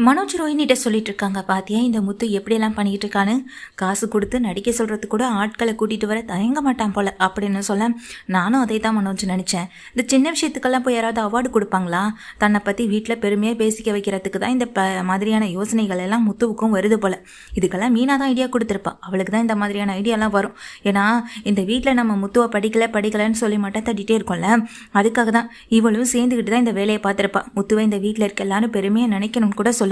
மனோஜ் ரோஹினிட்ட சொல்லிட்டு இருக்காங்க, பாத்தியா இந்த முத்து எப்படியெல்லாம் பண்ணிட்டு இருக்கான்னு. காசு கொடுத்து நடிக்க சொல்றது கூட ஆட்களை கூட்டிட்டு வர தயங்க மாட்டான் போல அப்படின்னு சொல்ல, நானும் அதை தான் மனோஜ் நினைச்சேன். இந்த சின்ன விஷயத்துக்கெல்லாம் போய் யாராவது அவார்டு கொடுப்பாங்களா? தன்னை பத்தி வீட்டில் பெருமையாக பேசிக்க வைக்கிறதுக்கு தான் இந்த மாதிரியான யோசனைகள் எல்லாம் முத்துவுக்கும் வருது போல. இதுக்கெல்லாம் மீனா தான் ஐடியா கொடுத்துருப்பா. அவளுக்கு தான் இந்த மாதிரியான ஐடியாலாம் வரும். ஏன்னா இந்த வீட்டில் நம்ம முத்துவை படிக்கலன்னு சொல்லி மட்டும் தட்டிகிட்டே இருக்கோம்ல, அதுக்காக தான் இவளும் சேர்ந்துக்கிட்டு தான் இந்த வேலையை பார்த்துருப்பா. முத்துவை இந்த வீட்டில் இருக்க எல்லாரும் பெருமையாக நினைக்கணும்னு கூட சொல்லுவான்.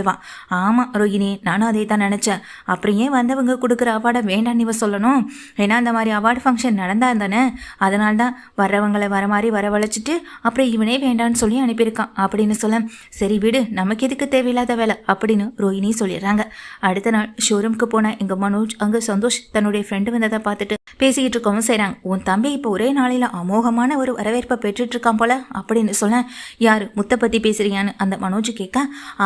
ஆமாம் ரோஹிணி, நானும் அதே தான் நினச்சேன். அப்புறம் ஏன் வந்தவங்க கொடுக்குற அவார்டை வேண்டான்னு இவ சொல்லணும்? ஏன்னா அந்த மாதிரி அவார்டு ஃபங்க்ஷன் நடந்தா தானே, அதனால தான் வர்றவங்களை வர மாதிரி வரவழைச்சிட்டு அப்புறம் இவனே வேண்டான்னு சொல்லி அனுப்பியிருக்கான் அப்படின்னு சொல்ல, சரி விடு, நமக்கு எதுக்கு தேவையில்லாத வேலை அப்படின்னு ரோஹிணி சொல்லிடுறாங்க. அடுத்த நாள் ஷோரூம்க்கு போன எங்கள் மனோஜ் அங்கே சந்தோஷ் தன்னுடைய ஃப்ரெண்டு வந்ததை பார்த்துட்டு பேசிக்கிட்டு இருக்கவும் செய்கிறாங்க. உன் தம்பி இப்போ ஒரே நாளையில் அமோகமான ஒரு வரவேற்பை பெற்றுட்டு இருக்கான் போல அப்படின்னு சொல்ல, யார் முத்தை பற்றி பேசுறியான்னு அந்த மனோஜ் கேட்க,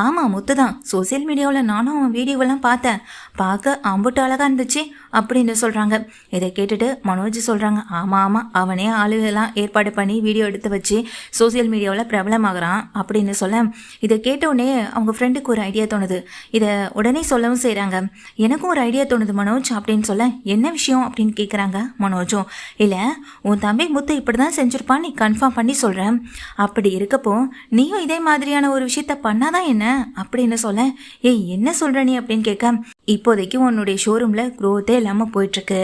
ஆமாம் முத்து தான், சோசியல் மீடியாவில் நானும் அவன் வீடியோவெல்லாம் பார்த்தேன், பார்க்க அம்புட்டு அழகாக இருந்துச்சு அப்படின்னு சொல்கிறாங்க. இதை கேட்டுட்டு மனோஜ் சொல்கிறாங்க, ஆமாம் அவனே ஆளுகெல்லாம் ஏற்பாடு பண்ணி வீடியோ எடுத்து வச்சு சோசியல் மீடியாவில் பிரபலமாகறான் அப்படின்னு சொல்ல, இதை கேட்டவுடனே அவங்க ஃப்ரெண்டுக்கு ஒரு ஐடியா தோணுது. இதை உடனே சொல்லவும் செய்கிறாங்க. எனக்கும் ஒரு ஐடியா தோணுது மனோஜ் அப்படின்னு சொல்ல, என்ன விஷயம் அப்படின்னு கேட்குறாங்க மனோஜும். இல்லை, உன் தம்பி முத்து இப்படி தான் செஞ்சுருப்பான், நீ கன்ஃபார்ம் பண்ணி சொல்கிறேன். அப்படி இருக்கப்போ நீயும் இதே மாதிரியான ஒரு விஷயத்த பண்ணாதான் என்ன அப்படின்னு சொல்ல, ஏய் என்ன சொல்கிற நீ அப்படின்னு கேட்க, இப்போதைக்கு உன்னுடைய ஷோரூமில் க்ரோத்தே இல்லாமல் போயிட்டுருக்கு,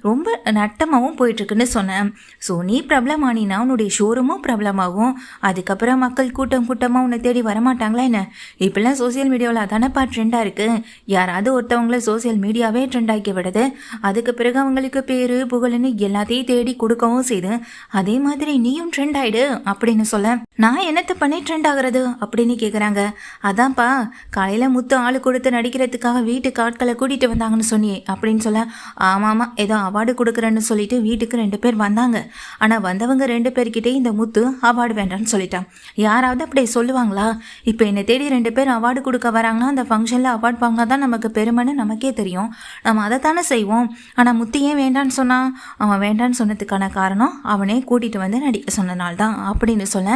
ரொம்ப நட்டமாகவும் போயிட்டுருக்குன்னு சொன்னேன். ஸோ நீ ப்ராப்ளம் ஆனினா உன்னுடைய ஷோரூமும் ப்ராப்ளம் ஆகும். அதுக்கப்புறம் மக்கள் கூட்டமாக உன்னை தேடி வரமாட்டாங்களா என்ன? இப்பெல்லாம் சோசியல் மீடியாவில் அதானப்பா ட்ரெண்டாக இருக்குது. யாராவது ஒருத்தவங்கள சோசியல் மீடியாவே ட்ரெண்ட் ஆக்கி விடுது. அதுக்கு பிறகு அவங்களுக்கு பேரு புகழ்னு எல்லாத்தையும் தேடி கொடுக்கவும் செய்து, அதே மாதிரி நீயும் ட்ரெண்ட் ஆயிடு அப்படின்னு சொல்ல, நான் என்னத்தை பண்ணி ட்ரெண்ட் ஆகுறது அப்படின்னு கேட்குறாங்க. அதான்ப்பா காலையில் முத்து ஆளு கொடுத்து நடிக்கிறதுக்காக வீட்டுக்கு ஆட்களை கூட்டிகிட்டு வந்தாங்கன்னு சொன்னியே அப்படின்னு சொல்ல, ஆமாம் ஏதோ அவார்டு கொடுக்குறேன்னு சொல்லிட்டு வீட்டுக்கு 2 பேர் வந்தாங்க. ஆனால் வந்தவங்க 2 பேர்கிட்டே இந்த முத்து அவார்டு வேண்டான்னு சொல்லிட்டான். யாராவது அப்படி சொல்லுவாங்களா? இப்போ என்னை தேடி 2 பேர் அவார்டு கொடுக்க வராங்கன்னா அந்த ஃபங்க்ஷனில் அவார்டு வாங்கினா தான் நமக்கு பெருமைன்னு நமக்கே தெரியும். நம்ம அதை தானே செய்வோம். ஆனால் முத்து ஏன் வேண்டான்னு சொன்னான்? அவன் வேண்டான்னு சொன்னதுக்கான காரணம் அவனே கூட்டிகிட்டு வந்து நடிக்க சொன்னனால தான் அப்படின்னு சொல்ல,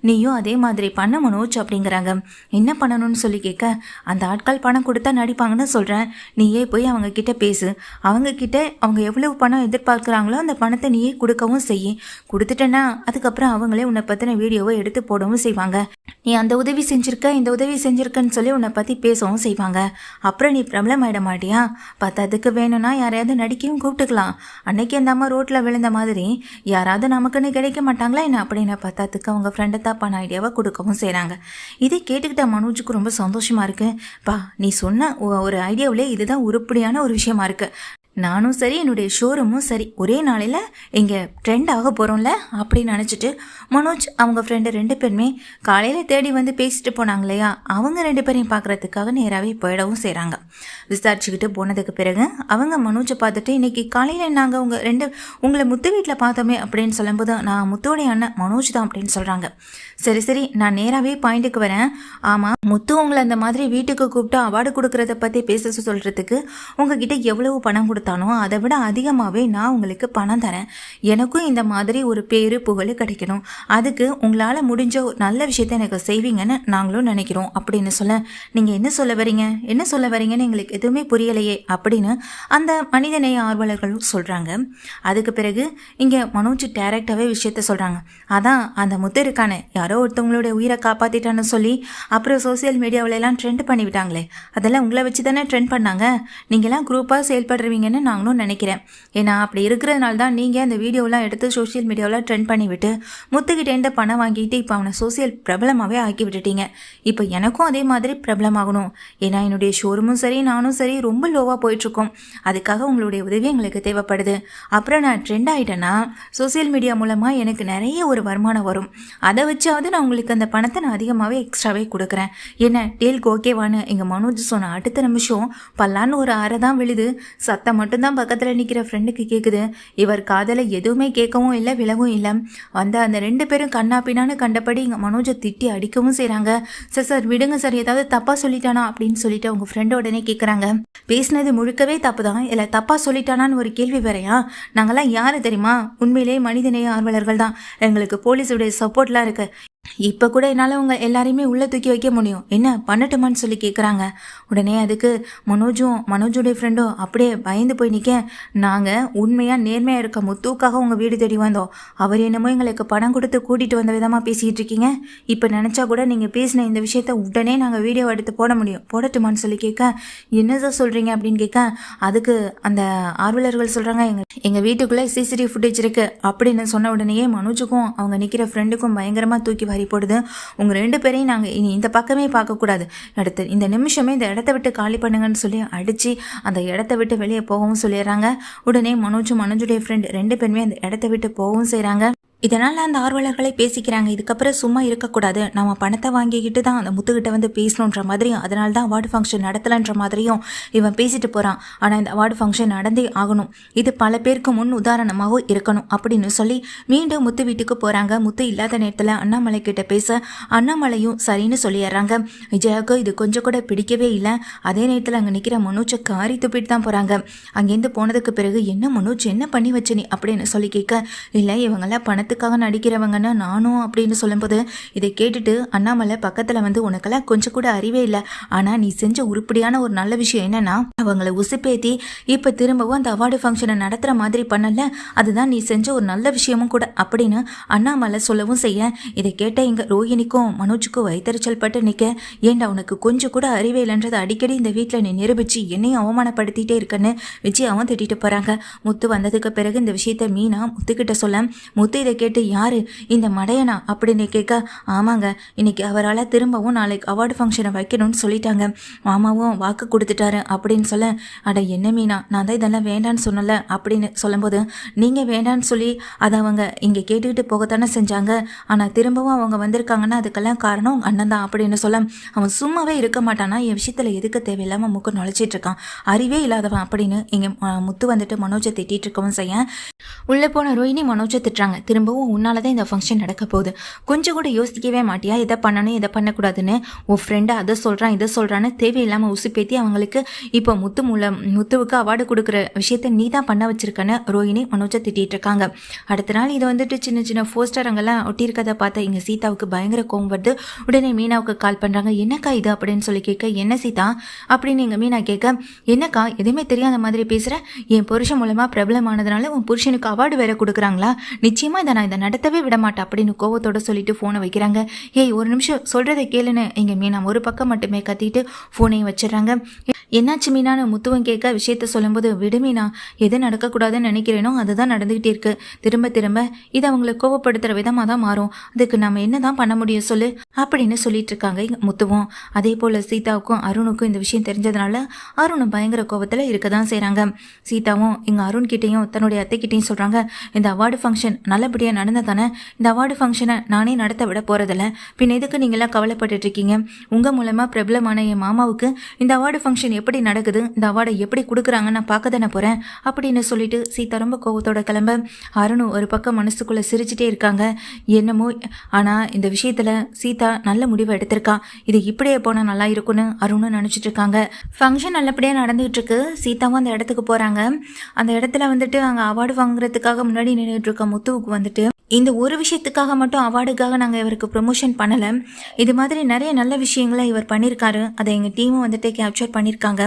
நீயும் அதே மாதிரி பண்ண மனோஜ் அப்படிங்கிறாங்க. என்ன பண்ணணும்னு சொல்லி கேட்க, அந்த ஆட்கள் பணம் கொடுத்தா நடிப்பாங்கன்னு சொல்கிறேன், நீயே போய் அவங்க கிட்ட பேசு. அவங்க கிட்ட அவங்க எவ்வளவு பணம் எதிர்பார்க்குறாங்களோ அந்த பணத்தை நீயே கொடுக்கவும் செய்ய. கொடுத்துட்டேன்னா அதுக்கப்புறம் அவங்களே உன்னை பற்றின வீடியோவை எடுத்து போடவும் செய்வாங்க. நீ அந்த உதவி செஞ்சுருக்க இந்த உதவி செஞ்சுருக்கன்னு சொல்லி உன்னை பற்றி பேசவும் செய்வாங்க. அப்புறம் நீ ப்ராப்ளம் ஆகிட மாட்டியா? பத்தாதுக்கு வேணும்னா யாரையாவது நடிக்கவும் கூப்பிட்டுக்கலாம். அன்னைக்கு அந்த அம்மா ரோட்டில் விழுந்த மாதிரி யாராவது நமக்குன்னு கிடைக்க மாட்டாங்களா என்ன அப்படின்னு பத்தாதுக்கு அவங்க ஃப்ரெண்டை தப்பான ஐடியாவை கொடுக்கவும் செய்கிறாங்க. இதை கேட்டுக்கிட்ட மனோஜுக்கு ரொம்ப சந்தோஷமாக இருக்கு. பா நீ சொன்ன ஒரு ஐடியாவிலே இதுதான் உருப்படியான ஒரு விஷயமா இருக்கு. நானும் சரி என்னுடைய ஷோரூமும் சரி ஒரே நாளையில் இங்கே ட்ரெண்ட் ஆக போகிறோம்ல அப்படின்னு நினச்சிட்டு மனோஜ் அவங்க ஃப்ரெண்டு 2 பேருமே காலையில் தேடி வந்து பேசிட்டு போனாங்க இல்லையா, அவங்க 2 பேரையும் பார்க்குறதுக்காக நேராகவே போயிடவும் செய்கிறாங்க. விசாரிச்சுக்கிட்டு போனதுக்கு பிறகு அவங்க மனோஜை பார்த்துட்டு, இன்றைக்கி காலையில் நாங்கள் உங்களை முத்து வீட்டில் பார்த்தோமே அப்படின்னு சொல்லும்போது, நான் முத்துவோடைய அண்ணன் மனோஜ் தான் அப்படின்னு சொல்கிறாங்க. சரி நான் நேராகவே பாயிண்ட்டுக்கு வரேன். ஆமாம் முத்து உங்களை அந்த மாதிரி வீட்டுக்கு கூப்பிட்டு அவார்டு கொடுக்குறத பற்றி பேச சொல்கிறதுக்கு உங்ககிட்ட எவ்வளவு பணம் கொடுத்தானோ அதை விட அதிகமாகவே நான் உங்களுக்கு பணம் தரேன். எனக்கும் இந்த மாதிரி ஒரு பேரு புகழ் கிடைக்கணும். அதுக்கு உங்களால் முடிஞ்ச நல்ல விஷயத்த எனக்கு செய்வீங்கன்னு நாங்களும் நினைக்கிறோம் அப்படின்னு சொல்ல, நீங்கள் என்ன சொல்ல வரீங்கன்னு எங்களுக்கு எதுவுமே புரியலையே அப்படின்னு அந்த மனிதநேய ஆர்வலர்களும் சொல்கிறாங்க. அதுக்கு பிறகு இங்கே மனோஜ் டைரக்டாகவே விஷயத்த சொல்கிறாங்க. அதான் அந்த முத்து இருக்கானே, யாரோ ஒருத்தவங்களுடைய உயிரை காப்பாற்றிட்டான்னு சொல்லி அப்புறம் சோசியல் மீடியாவிலலாம் ட்ரெண்ட் பண்ணிவிட்டாங்களே, அதெல்லாம் உங்களை வச்சு தானே ட்ரெண்ட் பண்ணாங்க. நீங்களாம் குரூப்பாக செயல்படுறீங்கன்னு நாங்களும் நினைக்கிறேன். ஏன்னா அப்படி இருக்கிறதுனால தான் நீங்கள் அந்த வீடியோலாம் எடுத்து சோசியல் மீடியாவில் ட்ரெண்ட் பண்ணிவிட்டு முத்துக்கிட்டேருந்து பணம் வாங்கிட்டு இப்போ அவனை சோசியல் பிரபலமாகவே ஆக்கி விட்டுட்டீங்க. இப்போ எனக்கும் அதே மாதிரி பிரபலமாகணும். ஏன்னா என்னுடைய ஷோரூமும் சரி நானும் சரி ரொம்ப லோவாக போயிட்டுருக்கோம். அதுக்காக உங்களுடைய உதவி எங்களுக்கு தேவைப்படுது. அப்புறம் நான் ட்ரெண்ட் ஆகிட்டேன்னா சோசியல் மீடியா மூலமாக எனக்கு நிறைய ஒரு வருமானம் வரும். அதை வச்சாவது நான் உங்களுக்கு அந்த பணத்தை நான் அதிகமாகவே எக்ஸ்ட்ராவே கொடுக்குறேன். என்ன டேல்க்கு ஓகேவான்னு எங்கள் மனோஜ் சொன்ன அடுத்த நிமிஷம் பல்லான்னு ஒரு அறை தான் விழுது. சத்தம் மட்டும்தான் பக்கத்தில் நிற்கிற ஃப்ரெண்டுக்கு கேட்குது. இவர் காதலை எதுவுமே கேட்கவும் இல்லை விலகவும் இல்லை. வந்த அந்த 2 பேரும் கண்ணாப்பினான்னு கண்டபடி எங்கள் மனோஜை திட்டி அடிக்கவும் செய்கிறாங்க. சார் விடுங்க சார், ஏதாவது தப்பாக சொல்லிட்டானா அப்படின்னு சொல்லிட்டு அவங்க ஃப்ரெண்டு உடனே கேட்குறாங்க. பேசினது முழுக்கவே தப்பு தான், இல்லை தப்பாக சொல்லிட்டானான்னு ஒரு கேள்வி வேறையா? நாங்கள்லாம் யார் தெரியுமா? உண்மையிலே மனிதநேய ஆர்வலர்கள் தான். எங்களுக்கு போலீஸுடைய சப்போர்ட்லாம் இருக்குது. இப்போ கூட என்னால் உங்கள் எல்லாரையுமே உள்ளே தூக்கி வைக்க முடியும், என்ன பண்ணட்டுமான்னு சொல்லி கேட்குறாங்க. உடனே அதுக்கு மனோஜுடைய ஃப்ரெண்டும் அப்படியே பயந்து போய் நிற்க, நாங்கள் உண்மையாக நேர்மையாக இருக்க முத்துவுக்காக உங்கள் வீடு தேடி வந்தோம். அவர் என்னமோ எங்களுக்கு பணம் கொடுத்து கூட்டிகிட்டு வந்த விதமாக பேசிக்கிட்டு இருக்கீங்க. இப்போ நினச்சா கூட நீங்கள் பேசின இந்த விஷயத்த உடனே நாங்கள் வீடியோ எடுத்து போட முடியும், போடட்டுமான்னு சொல்லி கேட்க, என்னதான் சொல்கிறீங்க அப்படின்னு கேட்க, அதுக்கு அந்த ஆர்வலர்கள் சொல்கிறாங்க, எங்கள் வீட்டுக்குள்ளே சிசிடிவி ஃபுட்டேஜ் இருக்குது அப்படின்னு சொன்ன உடனேயே மனோஜுக்கும் அவங்க நிற்கிற ஃப்ரெண்டுக்கும் பயங்கரமாக தூக்கி வாரி போடுது. உங்கள் 2 பேரையும் நாங்கள் இனி இந்த பக்கமே பார்க்கக்கூடாது, அடுத்து இந்த நிமிஷமே இந்த இடத்த விட்டு காலி பண்ணுங்கன்னு சொல்லி அடித்து அந்த இடத்த விட்டு வெளியே போகவும் சொல்லிடுறாங்க. உடனே மனோஜுடைய ஃப்ரெண்ட் 2 பேருமே அந்த இடத்த விட்டு போகவும் செய்கிறாங்க. இதனால் அந்த ஆர்வலர்களை பேசிக்கிறாங்க, இதுக்கப்புறம் சும்மா இருக்கக்கூடாது, நம்ம பணத்தை வாங்கிக்கிட்டு தான் அந்த முத்துக்கிட்ட வந்து பேசணுன்ற மாதிரியும், அதனால தான் அவார்டு ஃபங்க்ஷன் நடத்தலைன்ற மாதிரியும் இவன் பேசிட்டு போகிறான். ஆனால் இந்த அவார்டு ஃபங்க்ஷன் நடந்தே ஆகணும், இது பல பேருக்கு முன் உதாரணமாகவும் இருக்கணும் அப்படின்னு சொல்லி மீண்டும் முத்து வீட்டுக்கு போகிறாங்க. முத்து இல்லாத நேரத்தில் அண்ணாமலை கிட்ட பேச அண்ணாமலையும் சரின்னு சொல்லிடுறாங்க. விஜயாவுக்கு இது கொஞ்சம் கூட பிடிக்கவே இல்லை. அதே நேரத்தில் அங்கே நிற்கிற மனோஜை காரி துப்பிட்டு தான் போகிறாங்க. அங்கேருந்து போனதுக்கு பிறகு என்ன மனோஜ் என்ன பண்ணி வச்சு நீ அப்படின்னு சொல்லி கேட்க, இல்லை இவங்கெல்லாம் பணத்துக்காக நடிக்கிறவங்கன்னு நானும் அப்படின்னு சொல்லும்போது இதை கேட்டுட்டு அண்ணாமலை பக்கத்தில் வந்து, உனக்கெல்லாம் கொஞ்சம் கூட அறிவே இல்லை, ஆனால் நீ செஞ்ச உருப்படியான ஒரு நல்ல விஷயம் என்னன்னா அவங்கள உசுப்பேத்தி இப்போ திரும்பவும் அந்த அவார்டு ஃபங்க்ஷனை நடத்துகிற மாதிரி பண்ணல, அதுதான் நீ செஞ்ச ஒரு நல்ல விஷயமும் கூட அப்படின்னு அண்ணாமலை சொல்லவும் செய்ய, இதை கேட்ட இங்கே ரோஹிணிக்கும் மனோஜுக்கும் வைத்தறிச்சல் பட்டு நிற்க, ஏண்டா உனக்கு கொஞ்சம் கூட அறிவே இல்லைன்றதை அடிக்கடி இந்த வீட்டில் நீ நிரூபித்து என்னையும் அவமானப்படுத்திட்டே இருக்கன்னு விஜயாவும் திட்டிட்டு போகிறாங்க. முத்து வந்ததுக்கு பிறகு இந்த விஷயத்த மீனா முத்துக்கிட்ட சொல்ல, முத்து இதை கேட்டு யாரு இந்த மடையனா அப்படின்னு கேட்க, ஆமாங்க இன்னைக்கு அவரால் திரும்பவும் நாளைக்கு அவார்டு ஃபங்க்ஷனை வைக்கணும்னு சொல்லிட்டாங்க, மாமாவும் வாக்கு கொடுத்துட்டாரு அப்படின்னு சொல்ல, அட என்ன மீனா நான் தான் இதெல்லாம் வேண்டான்னு சொன்னல அப்படின்னு சொல்லும்போது, நீங்கள் வேண்டான்னு சொல்லி அதை அவங்க இங்கே கேட்டுக்கிட்டு போகத்தானே செஞ்சாங்க, ஆனால் திரும்பவும் அவங்க வந்திருக்காங்கன்னா அதுக்கெல்லாம் காரணம் அண்ணன் தான் அப்படின்னு சொல்ல, அவன் சும்மாவே இருக்க மாட்டானா, என் விஷயத்தில் எதுக்கு தேவையில்லாமல் மூக்கு நுழைச்சிட்டு இருக்கான், அறிவே இல்லாதவன் அப்படின்னு இங்கே முத்து வந்துட்டு மனோஜை திட்டிகிட்டு இருக்கவும் செய்ய, உள்ளே போன ரோஹிணி மனோஜை திட்டுறாங்க. திரும்பவும் உன்னால தான் இந்த ஃபங்க்ஷன் நடக்க போகுது, கொஞ்சம் கூட யோசிக்கவே மாட்டியா, இதை பண்ணணும் இதை பண்ணக்கூடாதுன்னு, உன் ஃப்ரெண்டு அதை சொல்கிறான் இதை சொல்கிறான்னு தேவையில்லாமல் உசுப்பேத்தி அவங்களுக்கு இப்போ முத்துவுக்கு அவார்டு கொடுக்குற விஷயத்த நீ தான் பண்ண வச்சிருக்கன்னு ரோஹிணி மனோஜை திட்டிகிட்டு இருக்காங்க. அடுத்த நாள் இது வந்துட்டு சின்ன சின்ன போஸ்டர் அங்கெல்லாம் ஒட்டியிருக்கதை பார்த்த இங்கே சீதாவுக்கு பயங்கர கோவம் வருது. உடனே மீனாவுக்கு கால் பண்ணுறாங்க, என்னக்கா இது அப்படின்னு சொல்லி கேட்க, என்ன சீதா அப்படின்னு எங்கள் மீனா கேட்க, என்னக்கா எதுவுமே தெரியாத மாதிரி பேசுகிற, என் புருஷன் மூலமாக பிரபலமானதுனால உன் புருஷனுக்கு அவார்டு வேற கொடுக்குறாங்களா, நிச்சயமாக இதை நான் இதை நடத்தவே விட மாட்டேன் அப்படின்னு கோவத்தோட சொல்லிட்டு ஃபோனை வைக்கிறாங்க. ஏய் ஒரு நிமிஷம் சொல்கிறதை கேளுன்னு எங்கள் மீனா ஒரு பக்கம் மட்டுமே கத்திட்டு ஃபோனையும் வச்சிடறாங்க. என்னாச்சு மீனான்னு முத்துவன் கேட்க விஷயத்த சொல்லும்போது, விடு மீனா, எது நடக்கக்கூடாதுன்னு நினைக்கிறேனோ அதுதான் நடந்துகிட்டே இருக்கு, திரும்ப திரும்ப இது அவங்களை கோவப்படுத்துகிற விதமாக தான் மாறும், அதுக்கு நம்ம என்ன தான் பண்ண முடியும் சொல்லு அப்படின்னு சொல்லிட்டு இருக்காங்க முத்துவும். அதே போல் சீதாவுக்கும் அருணுக்கும் இந்த விஷயம் தெரிஞ்சதுனால அருணும் பயங்கர கோவத்தில் இருக்க தான் செய்கிறாங்க. சீதாவும் எங்கள் அருண்கிட்டையும் தன்னுடைய அத்தைக்கிட்டையும் சொல்கிறாங்க, இந்த அவார்டு ஃபங்க்ஷன் நல்லபடியாக நடந்தால் தானே, இந்த அவார்டு ஃபங்க்ஷனை நானே நடத்த விட போகிறதில்ல, பின் எதுக்கு நீங்களாம் கவலைப்பட்டு இருக்கீங்க, உங்கள் மூலமாக பிரபலமான என் மாமாவுக்கு இந்த அவார்டு ஃபங்க்ஷன் எப்படி நடக்குது, இந்த அவார்டை எப்படி கொடுக்குறாங்க நான் பார்க்க தானே போகிறேன் அப்படின்னு சொல்லிட்டு சீதா ரொம்ப கோவத்தோட கிளம்ப, அருணு ஒரு பக்கம் மனசுக்குள்ளே சிரிச்சிட்டே இருக்காங்க. என்னமோ ஆனால் இந்த விஷயத்தில் சீதா நல்ல முடிவை எடுத்திருக்கா, இது இப்படியே போனால் நல்லா இருக்கும்னு அருணும் நினச்சிட்டு இருக்காங்க. ஃபங்க்ஷன் நல்லபடியாக நடந்துகிட்டு இருக்கு. சீதாவும் அந்த இடத்துக்கு போகிறாங்க. அந்த இடத்துல வந்துட்டு அங்கே அவார்டு வாங்குறதுக்காக முன்னாடி நின்றுட்டு இருக்க முத்துவுக்கு வந்துட்டு, இந்த ஒரு விஷயத்துக்காக மட்டும் அவார்டுக்காக நாங்கள் இவருக்கு ப்ரொமோஷன் பண்ணலை, இது மாதிரி நிறைய நல்ல விஷயங்களை இவர் பண்ணியிருக்காரு, அதை எங்கள் டீமும் வந்துட்டு கேப்சர் பண்ணியிருக்காங்க,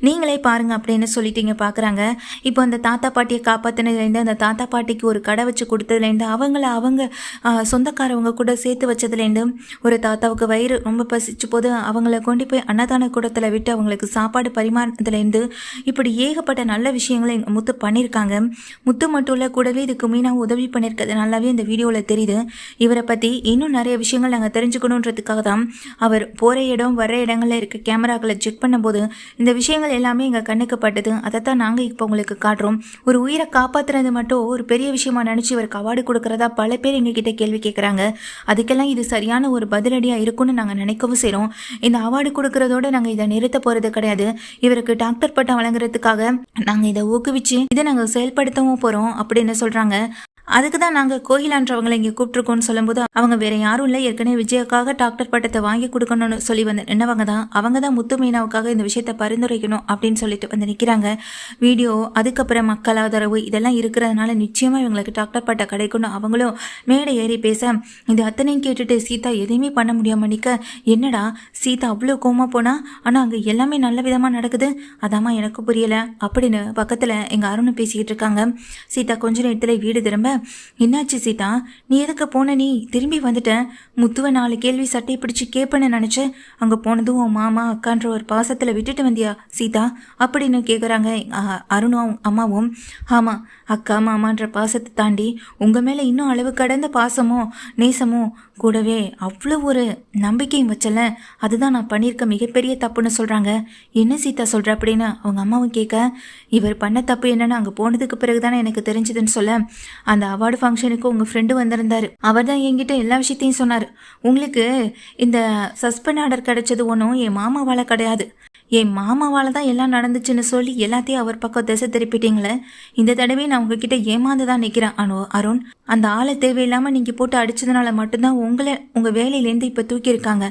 நீங்களே பாருங்கள் அப்படின்னு சொல்லிட்டு இங்கே பார்க்குறாங்க. இப்போ அந்த தாத்தா பாட்டியை காப்பாற்றினதுலேருந்து, அந்த தாத்தா பாட்டிக்கு ஒரு கடை வச்சு கொடுத்ததுலேருந்து, அவங்க சொந்தக்காரவங்க கூட சேர்த்து வச்சதுலேருந்து, ஒரு தாத்தாவுக்கு வயிறு ரொம்ப பசிச்சு போது அவங்கள கொண்டு போய் அன்னதான கூடத்தில் விட்டு அவங்களுக்கு சாப்பாடு பரிமாறினதுலேருந்து, இப்படி ஏகப்பட்ட நல்ல விஷயங்களை எங்கள் முத்து பண்ணியிருக்காங்க. முத்து மட்டும் இல்லை, கூடவே இதுக்கு மீனா உதவி பண்ணியிருக்கிறது நல்லாவே இந்த வீடியோவில் தெரியுது. இவரை பற்றி இன்னும் நிறைய விஷயங்கள் நாங்கள் தெரிஞ்சுக்கணுன்றதுக்காக தான் அவர் போகிற இடம் வர இடங்களில் இருக்க கேமராக்களை செக் பண்ணும்போது இந்த விஷயங்கள் எல்லாமே எங்கள் கண்ணுக்கு பட்டது. அதை தான் நாங்கள் இப்போ உங்களுக்கு காட்டுறோம். ஒரு உயிரை காப்பாற்றுறது மட்டும் ஒரு பெரிய விஷயமா நினச்சி இவருக்கு அவார்டு கொடுக்குறதா பல பேர் எங்ககிட்ட கேள்வி கேட்குறாங்க. அதுக்கெல்லாம் இது சரியான ஒரு பதிலடியாக இருக்கும்னு நாங்கள் நினைக்கவும் செய்கிறோம். இந்த அவார்டு கொடுக்குறதோடு நாங்கள் இதை நிறுத்த போகிறது கிடையாது. இவருக்கு டாக்டர் பட்டம் வழங்குறதுக்காக நாங்கள் இதை ஊக்குவிச்சு இதை நாங்கள் செயல்படுத்தவும் போகிறோம் அப்படின்னு சொல்கிறாங்க. அதுக்கு தான் நாங்கள் கோகிலான்றவங்களை இங்கே கூப்பிட்ருக்கோன்னு சொல்லும்போது அவங்க வேற யாரும் இல்லை, ஏற்கனவே விஜயாக்காக டாக்டர் பட்டத்தை வாங்கி கொடுக்கணும்னு சொல்லி வந்து நின்னவங்க தான். அவங்க தான் முத்து மீனாவுக்காக இந்த விஷயத்தை பரிந்துரைக்கணும் அப்படின்னு சொல்லிட்டு வந்து நிற்கிறாங்க. வீடியோ அதுக்கப்புறம் மக்கள் ஆதரவு இதெல்லாம் இருக்கிறதுனால நிச்சயமாக இவங்களுக்கு டாக்டர் பட்டை கிடைக்கணும். அவங்களும் மேடை ஏறி பேச இது அத்தனையும் கேட்டுட்டு சீதா எதையுமே பண்ண முடியாமல் நிற்க, என்னடா சீதா அவ்வளோ கோமா போனா, ஆனால் அங்கே எல்லாமே நல்ல விதமாக நடக்குது, அதாம்மா எனக்கு புரியலை அப்படின்னு பக்கத்தில் எங்கள் அருண் பேசிக்கிட்டு இருக்காங்க. சீதா கொஞ்ச நேரத்தில் வீடு திரும்ப, என்னாச்சு சீதா, நீ எதுக்கு போன, நீ திரும்பி வந்துட்டேன், முத்துவை 4 கேள்வி சட்டை பிடிச்சி கேட்பேன்னு நினச்சேன், அங்கே போனதும் உன் மாமா அக்கான்ற ஒரு பாசத்தில் விட்டுட்டு வந்தியா சீதா அப்படின்னு கேட்குறாங்க அருணும் அம்மாவும். ஆமாம், அக்கா மாமான்ற பாசத்தை தாண்டி உங்கள் மேலே இன்னும் அளவு கடந்த பாசமோ நேசமோ கூடவே அவ்வளோ ஒரு நம்பிக்கையும் வச்சல, அதுதான் நான் பண்ணியிருக்க மிகப்பெரிய தப்புன்னு சொல்கிறாங்க. என்ன சீதா சொல்கிற அப்படின்னு அவங்க அம்மாவும் கேட்க, இவர் பண்ண தப்பு என்னன்னு அங்கே போனதுக்கு பிறகு தானே எனக்கு தெரிஞ்சுதுன்னு சொல்ல, அந்த அவார்டு ஃபங்க்ஷனுக்கு உங்கள் ஃப்ரெண்டு வந்திருந்தார், அவர் தான் என்கிட்ட எல்லா விஷயத்தையும் சொன்னார். உங்களுக்கு இந்த சஸ்பெண்ட் ஆர்டர் கிடைச்சது ஒன்றும் என் மாமாவால் கிடையாது, என் மாமாவால் தான் எல்லாம் நடந்துச்சுன்னு சொல்லி எல்லாத்தையும் அவர் பக்கம் திசை திருப்பிட்டீங்களே. இந்த தடவை நான் உங்ககிட்ட ஏமாந்து தான் நிற்கிறேன் அருண். அந்த ஆளை தேவையில்லாமல் நீங்கள் போட்டு அடித்ததுனால மட்டும்தான் உங்களை உங்கள் வேலையிலேருந்து இப்போ தூக்கியிருக்காங்க.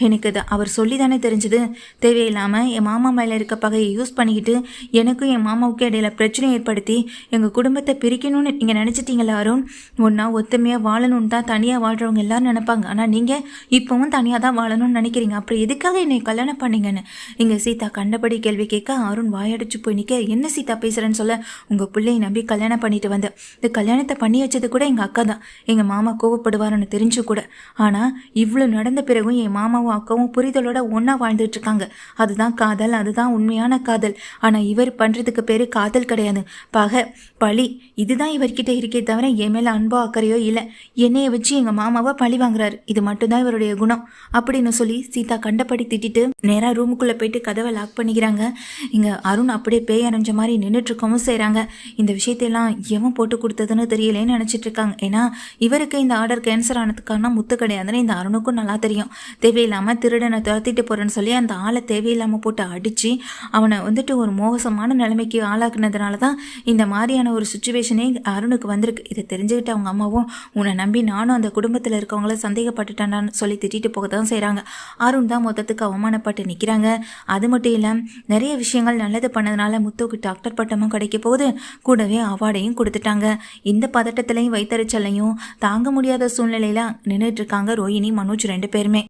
எனக்கு அவர் சொல்லி தானே தெரிஞ்சுது. தேவையில்லாமல் என் மாமா மேலே இருக்க பகையை யூஸ் பண்ணிக்கிட்டு எனக்கும் என் மாமாவுக்கும் இடையில பிரச்சனை ஏற்படுத்தி எங்கள் குடும்பத்தை பிரிக்கணும்னு நீங்கள் நினச்சிட்டீங்களா அருண். ஒன்றா ஒத்துமையாக வாழணும்னு தான் தனியாக வாழ்கிறவங்க எல்லாரும் நினைப்பாங்க, ஆனால் நீங்கள் இப்போவும் தனியாக தான் வாழணும்னு நினைக்கிறீங்க. அப்புறம் எதுக்காக என்னை கல்யாணம் பண்ணீங்கன்னு இங்கே சீதா கண்டபடி கேள்வி கேட்க அருண் வாயடிச்சு போய் நிற்க, என்ன சீதா பேசுகிறேன்னு சொல்ல, உங்கள் பிள்ளையை நம்பி கல்யாணம் பண்ணிட்டு வந்தேன், இந்த கல்யாணத்தை பண்ணி வச்சது கூட எங்கள் அக்கா தான், எங்கள் மாமா கோவப்படுவாருன்னு தெரிஞ்சு கூட. ஆனால் இவ்வளோ நடந்த பிறகும் என் மாமாவும் அக்காவும் புரிதலோட ஒன்றா வாழ்ந்துட்டு இருக்காங்க. அதுதான் காதல், அதுதான் உண்மையான காதல். ஆனால் இவர் பண்ணுறதுக்கு பேர் காதல் கிடையாது, பகை பழி. இதுதான் இவர்கிட்ட இருக்கே தவிர என் மேலே அன்போ அக்கறையோ இல்லை. என்னையை வச்சு எங்கள் மாமாவை பழி வாங்குறாரு, இது மட்டும்தான் இவருடைய குணம் அப்படின்னு சொல்லி சீதா கண்டபடி திட்டிட்டு நேராக ரூமுக்குள்ளே போயிட்டு கதவை லாக் பண்ணிக்கிறாங்க. இங்கே அருண் அப்படியே பேய் அரைஞ்ச மாதிரி நின்றுட்டு இருக்கவும் செய்கிறாங்க. இந்த விஷயத்தையெல்லாம் எவன் போட்டு கொடுத்ததுன்னு தெரியலேன்னு நினச்சிட்டு இருக்காங்க. ஏன்னா இவருக்கு இந்த ஆர்டர் கேன்சல் ஆனதுக்கான முத்து கிடையாதுன்னு இந்த அருணுக்கும் நல்லா தெரியும். தேவையில்லாமல் திருடனை துரத்திட்டு போகிறேன்னு சொல்லி அந்த ஆளை தேவையில்லாமல் போட்டு அடித்து அவனை வந்துட்டு ஒரு மோசமான நிலைமைக்கு ஆளாக்குனதுனால தான் இந்த மாதிரியான ஒரு சுச்சுவேஷனே அருணுக்கு வந்திருக்கு. இதை தெரிஞ்சுக்கிட்டு அவங்க அம்மாவும், உன்னை நம்பி நானும் அந்த குடும்பத்தில் இருக்கவங்கள சந்தேகப்பட்டுட்டான்னு சொல்லி திட்டிட்டு போக தான் செய்கிறாங்க. அருண் தான் மொத்தத்துக்கு அவமானப்பட்டு நிற்கிறாங்க. அது மட்டும் இல்லை, நிறைய விஷயங்கள் நல்லது பண்ணதுனால முத்துவுக்கு டாக்டர் பட்டமும் கிடைக்க போகுது, கூடவே அவார்டையும் கொடுத்துட்டாங்க. இந்த பதட்டத்திலையும் வைத்தறிச்சலையும் தாங்க முடியாத சூழ்நிலையில் நின்றுட்டு இருக்காங்க ரோஹிணி மனோஜ் 2 பேருமே.